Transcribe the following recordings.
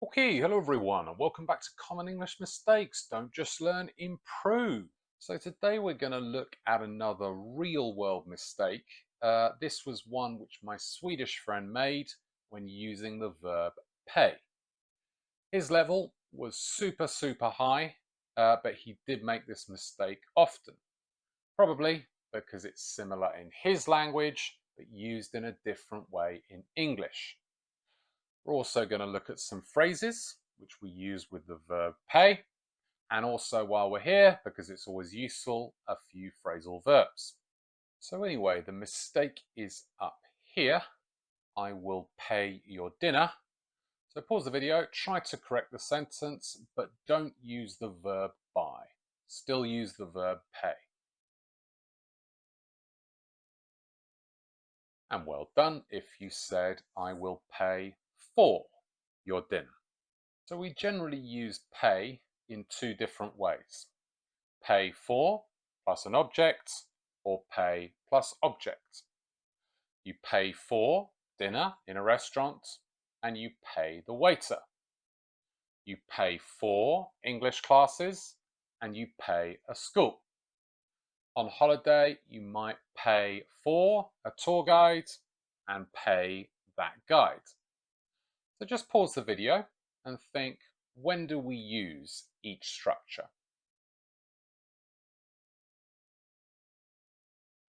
Okay, hello everyone, and welcome back to Common English Mistakes. Don't just learn, improve. So today we're going to look at another real world mistake. This was one which my Swedish friend made when using the verb pay. His level was super high, but he did make this mistake often. Probably because it's similar in his language, but used in a different way in English. We're also going to look at some phrases which we use with the verb pay, and also while we're here, because it's always useful, a few phrasal verbs. So anyway, the mistake is up here. I will pay your dinner. So pause the video, try to correct the sentence, but don't use the verb buy. Still use the verb pay. And well done if you said, I will pay for your dinner. So we generally use pay in two different ways. Pay for plus an object, or pay plus object. You pay for dinner in a restaurant and you pay the waiter. You pay for English classes and you pay a school. On holiday, you might pay for a tour guide and pay that guide. So just pause the video and think, when do we use each structure?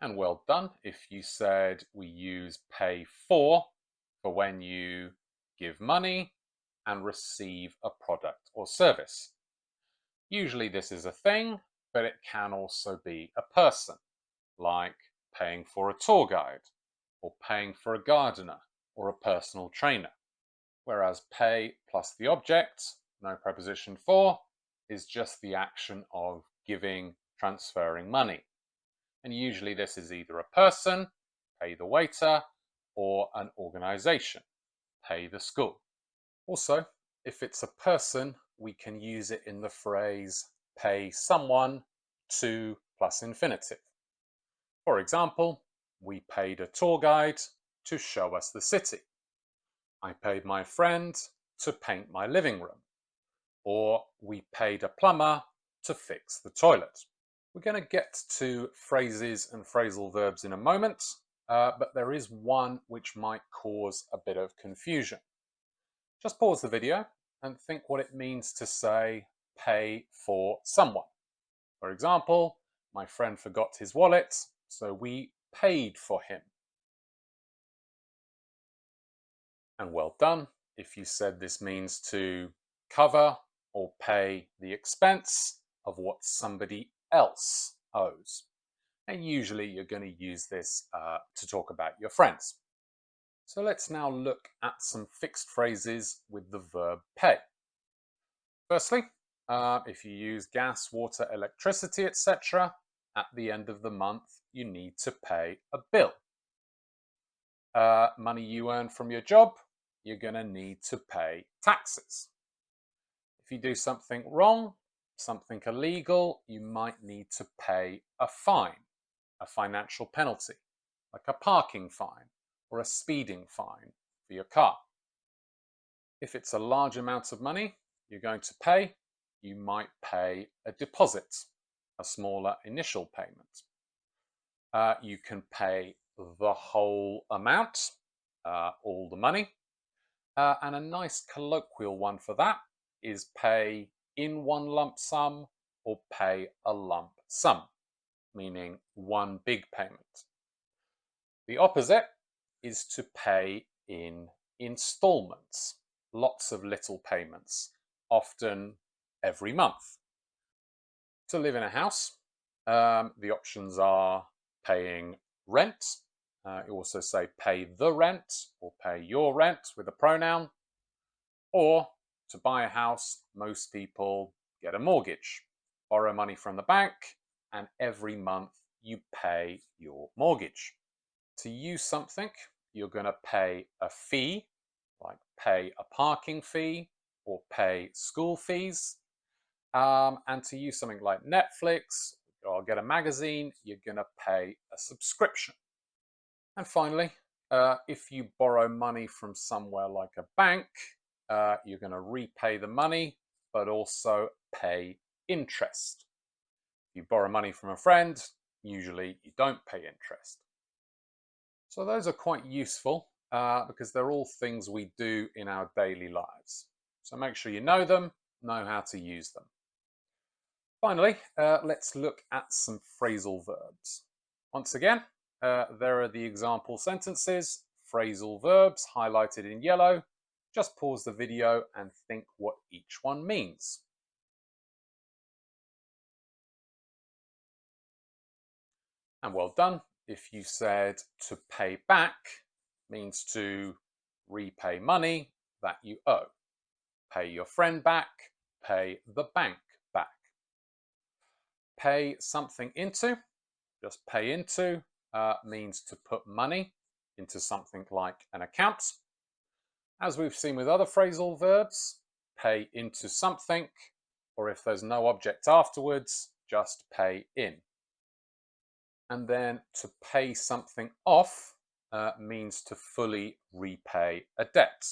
And well done if you said we use pay for when you give money and receive a product or service. Usually this is a thing, but it can also be a person, like paying for a tour guide or paying for a gardener or a personal trainer. Whereas pay plus the object, no preposition for, is just the action of giving, transferring money. And usually this is either a person, pay the waiter, or an organization, pay the school. Also, if it's a person, we can use it in the phrase pay someone to plus infinitive. For example, we paid a tour guide to show us the city. I paid my friend to paint my living room. Or we paid a plumber to fix the toilet. We're going to get to phrases and phrasal verbs in a moment, but there is one which might cause a bit of confusion. Just pause the video and think what it means to say pay for someone. For example, my friend forgot his wallet, so we paid for him. And well done if you said this means to cover or pay the expense of what somebody else owes. And usually you're going to use this to talk about your friends. So let's now look at some fixed phrases with the verb pay. Firstly, if you use gas, water, electricity, etc., at the end of the month, you need to pay a bill. Money you earn from your job, you're going to need to pay taxes. If you do something wrong, something illegal, you might need to pay a fine, a financial penalty, like a parking fine or a speeding fine for your car. If it's a large amount of money you're going to pay, you might pay a deposit, a smaller initial payment. You can pay the whole amount, all the money. And a nice colloquial one for that is pay in one lump sum or pay a lump sum, meaning one big payment. The opposite is to pay in installments, lots of little payments, often every month. To live in a house, the options are paying rent. You also say pay the rent or pay your rent with a pronoun. Or to buy a house, most people get a mortgage, borrow money from the bank, and every month you pay your mortgage. To use something, you're going to pay a fee, like pay a parking fee or pay school fees. And to use something like Netflix or get a magazine, you're going to pay a subscription. And finally, if you borrow money from somewhere like a bank, you're going to repay the money, but also pay interest. If you borrow money from a friend, usually you don't pay interest. So those are quite useful because they're all things we do in our daily lives. So make sure you know them, know how to use them. Finally, let's look at some phrasal verbs. Once again, there are the example sentences, phrasal verbs highlighted in yellow. Just pause the video and think what each one means. And well done. If you said to pay back means to repay money that you owe. Pay your friend back, pay the bank back. Pay something into, just pay into, means to put money into something like an account. As we've seen with other phrasal verbs, pay into something, or if there's no object afterwards, just pay in. And then to pay something off means to fully repay a debt.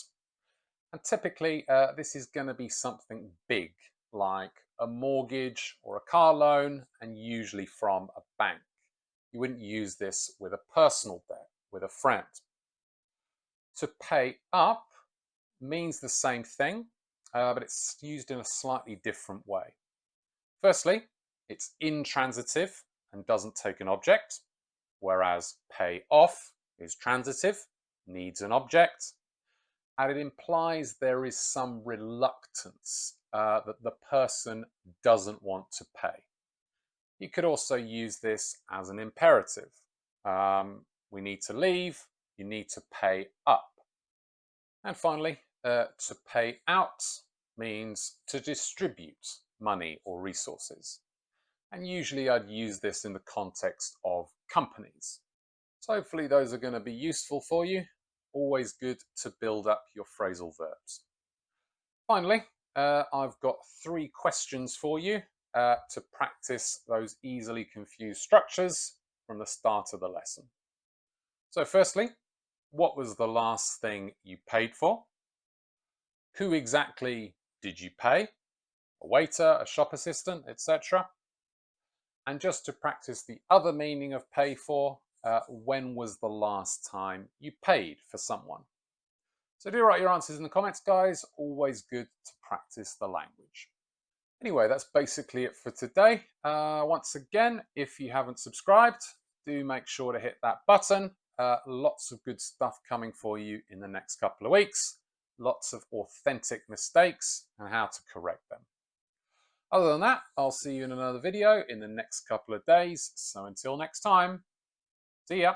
And typically, this is going to be something big, like a mortgage or a car loan, and usually from a bank. You wouldn't use this with a personal debt, with a friend. To pay up means the same thing, but it's used in a slightly different way. Firstly, it's intransitive and doesn't take an object, whereas pay off is transitive, needs an object, and it implies there is some reluctance that the person doesn't want to pay. You could also use this as an imperative. We need to leave, you need to pay up. And finally, to pay out means to distribute money or resources. And usually I'd use this in the context of companies. So hopefully those are going to be useful for you. Always good to build up your phrasal verbs. Finally, I've got 3 questions for you to practice those easily confused structures from the start of the lesson. So firstly, what was the last thing you paid for? Who exactly did you pay? A waiter, a shop assistant, etc. And just to practice the other meaning of pay for, when was the last time you paid for someone? So do write your answers in the comments, guys. Always good to practice the language. Anyway, that's basically it for today. Once again, if you haven't subscribed, do make sure to hit that button. Lots of good stuff coming for you in the next couple of weeks. Lots of authentic mistakes and how to correct them. Other than that, I'll see you in another video in the next couple of days. So until next time, see ya.